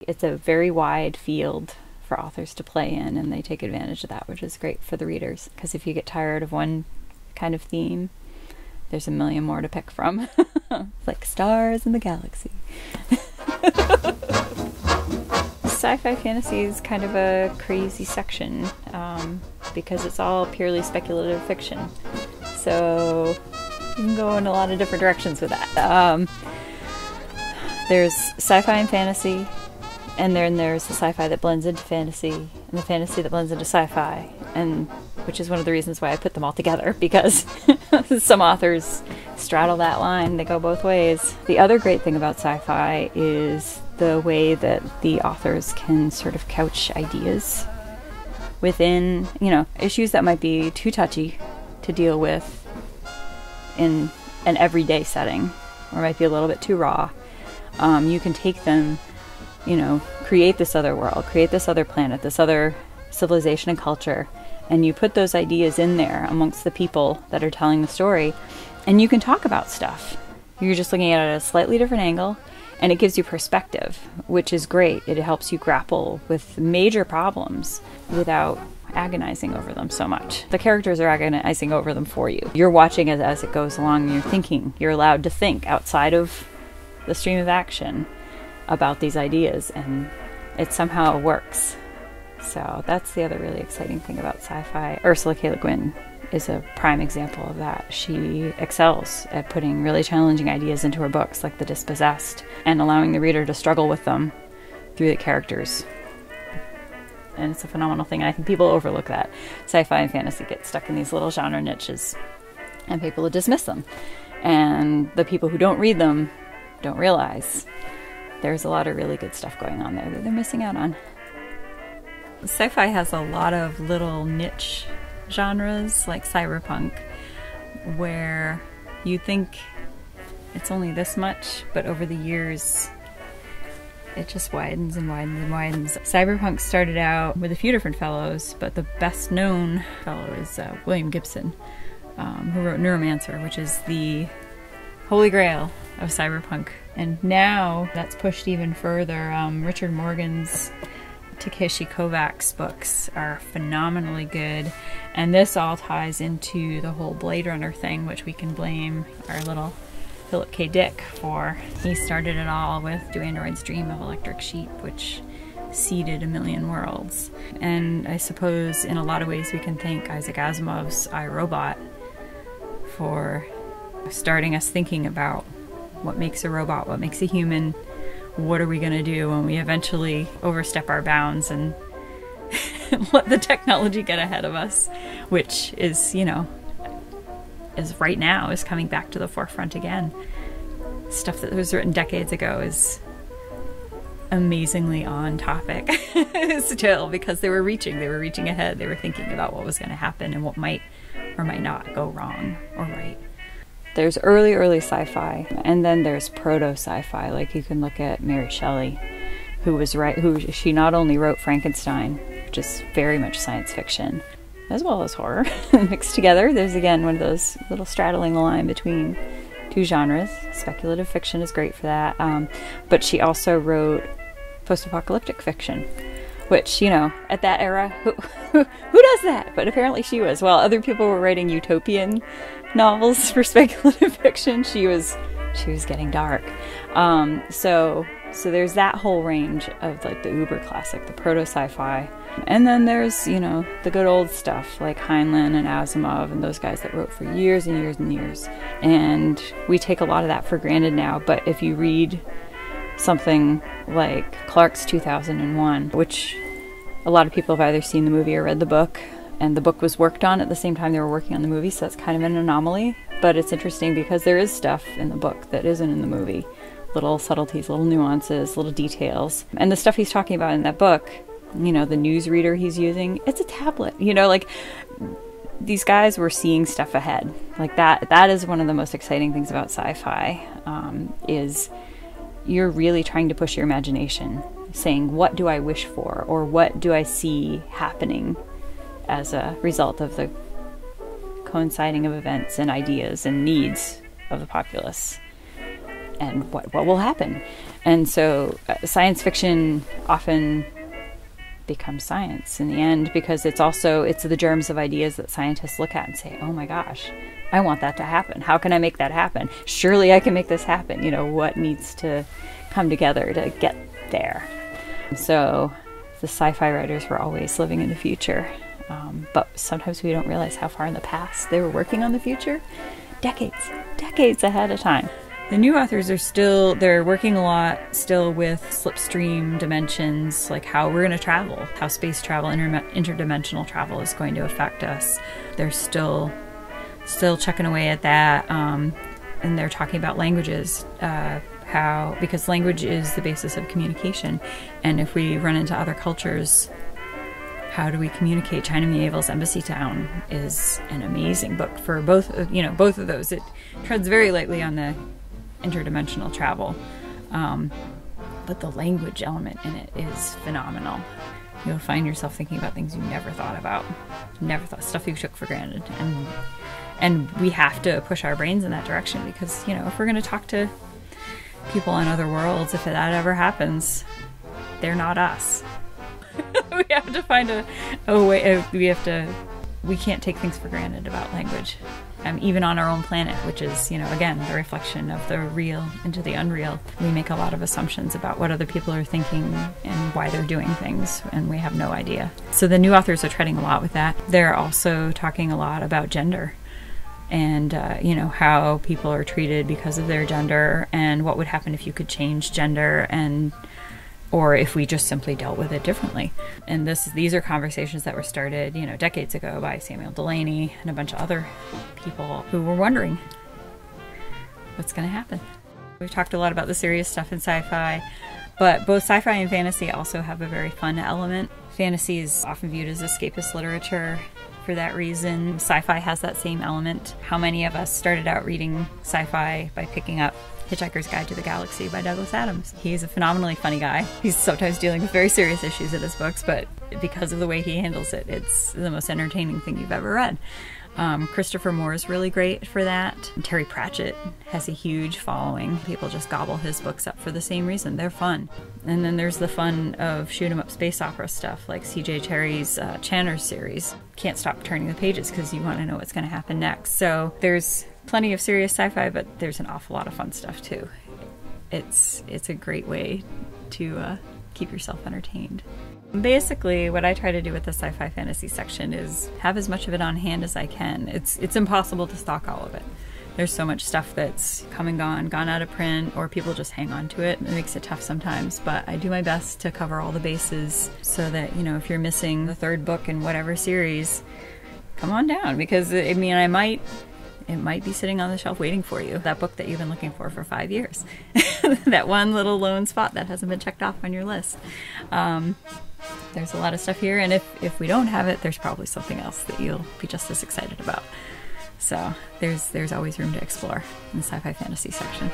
it's a very wide field for authors to play in, and they take advantage of that, which is great for the readers, because if you get tired of one kind of theme, there's a million more to pick from. Like stars in the galaxy. Sci-fi fantasy is kind of a crazy section because it's all purely speculative fiction. So you can go in a lot of different directions with that. There's sci-fi and fantasy, and then there's the sci-fi that blends into fantasy, and the fantasy that blends into sci-fi, and which is one of the reasons why I put them all together, because some authors straddle that line. They go both ways. The other great thing about sci-fi is the way that the authors can sort of couch ideas within, you know, issues that might be too touchy to deal with in an everyday setting, or might be a little bit too raw. You can take them, you know, create this other world, create this other planet, this other civilization and culture, and you put those ideas in there amongst the people that are telling the story, and you can talk about stuff. You're just looking at it at a slightly different angle, and it gives you perspective, which is great. It helps you grapple with major problems without agonizing over them so much. The characters are agonizing over them for you. You're watching it as it goes along, and you're thinking. You're allowed to think outside of the stream of action about these ideas, and it somehow works. So that's the other really exciting thing about sci-fi. Ursula K. Le Guin is a prime example of that. She excels at putting really challenging ideas into her books, like The Dispossessed, and allowing the reader to struggle with them through the characters. And it's a phenomenal thing, and I think people overlook that. Sci-fi and fantasy get stuck in these little genre niches, and people dismiss them. And the people who don't read them don't realize there's a lot of really good stuff going on there that they're missing out on. Sci-fi has a lot of little niche genres, like Cyberpunk, where you think it's only this much, but over the years it just widens and widens and widens. Cyberpunk started out with a few different fellows, but the best known fellow is William Gibson, who wrote Neuromancer, which is the holy grail of cyberpunk. And now that's pushed even further. Richard Morgan's Takeshi Kovacs books are phenomenally good, and this all ties into the whole Blade Runner thing, which we can blame our little Philip K. Dick for. He started it all with Do Androids Dream of Electric Sheep, which seeded a million worlds. And I suppose in a lot of ways we can thank Isaac Asimov's IRobot for starting us thinking about what makes a robot, what makes a human, what are we going to do when we eventually overstep our bounds and let the technology get ahead of us, which is, you know, is right now is coming back to the forefront again. Stuff that was written decades ago is amazingly on topic still, because they were reaching ahead. They were thinking about what was going to happen and what might or might not go wrong or right. There's early sci-fi, and then there's proto-sci-fi. Like you can look at Mary Shelley, who she not only wrote Frankenstein, which is very much science fiction, as well as horror mixed together. There's again one of those little straddling the line between two genres. Speculative fiction is great for that, but she also wrote post-apocalyptic fiction, which, you know, at that era, who does that? But apparently she was. While other people were writing utopian novels for speculative fiction, she was getting dark. So there's that whole range of like the uber classic, the proto sci-fi, and then there's, you know, the good old stuff like Heinlein and Asimov and those guys that wrote for years and years and years. And we take a lot of that for granted now. But if you read something like Clarke's 2001, which a lot of people have either seen the movie or read the book, and the book was worked on at the same time they were working on the movie, so that's kind of an anomaly. But it's interesting because there is stuff in the book that isn't in the movie. Little subtleties, little nuances, little details. And the stuff he's talking about in that book, you know, the newsreader he's using, it's a tablet. You know, like, these guys were seeing stuff ahead. Like, that is one of the most exciting things about sci-fi, is you're really trying to push your imagination, saying, what do I wish for? Or what do I see happening as a result of the coinciding of events and ideas and needs of the populace, and what will happen. And so science fiction often becomes science in the end, because it's the germs of ideas that scientists look at and say, oh my gosh, I want that to happen. How can I make that happen? Surely I can make this happen. You know, what needs to come together to get there? So the sci-fi writers were always living in the future. But sometimes we don't realize how far in the past they were working on the future. Decades ahead of time. The new authors they're working a lot still with slipstream dimensions, like how we're going to travel, how space travel, interdimensional travel is going to affect us. They're still chucking away at that, and they're talking about languages, because language is the basis of communication, and if we run into other cultures, how do we communicate? China Mieville's Embassy Town is an amazing book for both of those. It treads very lightly on the interdimensional travel, but the language element in it is phenomenal. You'll find yourself thinking about things you never thought about, stuff you took for granted, and we have to push our brains in that direction, because if we're going to talk to people on other worlds, if that ever happens, they're not us. We have to find a way. We can't take things for granted about language, even on our own planet, which is, again, the reflection of the real into the unreal. We make a lot of assumptions about what other people are thinking and why they're doing things, and we have no idea. So the new authors are treading a lot with that. They're also talking a lot about gender, and how people are treated because of their gender, and what would happen if you could change gender, or if we just simply dealt with it differently. And these are conversations that were started, decades ago by Samuel Delany and a bunch of other people who were wondering what's going to happen. We've talked a lot about the serious stuff in sci-fi, but both sci-fi and fantasy also have a very fun element. Fantasy is often viewed as escapist literature for that reason. Sci-fi has that same element. How many of us started out reading sci-fi by picking up Hitchhiker's Guide to the Galaxy by Douglas Adams? He's a phenomenally funny guy. He's sometimes dealing with very serious issues in his books, but because of the way he handles it, it's the most entertaining thing you've ever read. Christopher Moore is really great for that. Terry Pratchett has a huge following. People just gobble his books up for the same reason. They're fun. And then there's the fun of shoot-'em-up space opera stuff, like C.J. Cherry's Channer's series. Can't stop turning the pages because you want to know what's going to happen next. So there's plenty of serious sci-fi, but there's an awful lot of fun stuff too. It's a great way to keep yourself entertained. Basically, what I try to do with the sci-fi fantasy section is have as much of it on hand as I can. It's impossible to stock all of it. There's so much stuff that's come and gone out of print, or people just hang on to it. It makes it tough sometimes, but I do my best to cover all the bases so that, if you're missing the third book in whatever series, come on down, because it might be sitting on the shelf waiting for you. That book that you've been looking for 5 years. That one little lone spot that hasn't been checked off on your list. There's a lot of stuff here, and if we don't have it, there's probably something else that you'll be just as excited about. So there's always room to explore in the sci-fi fantasy section.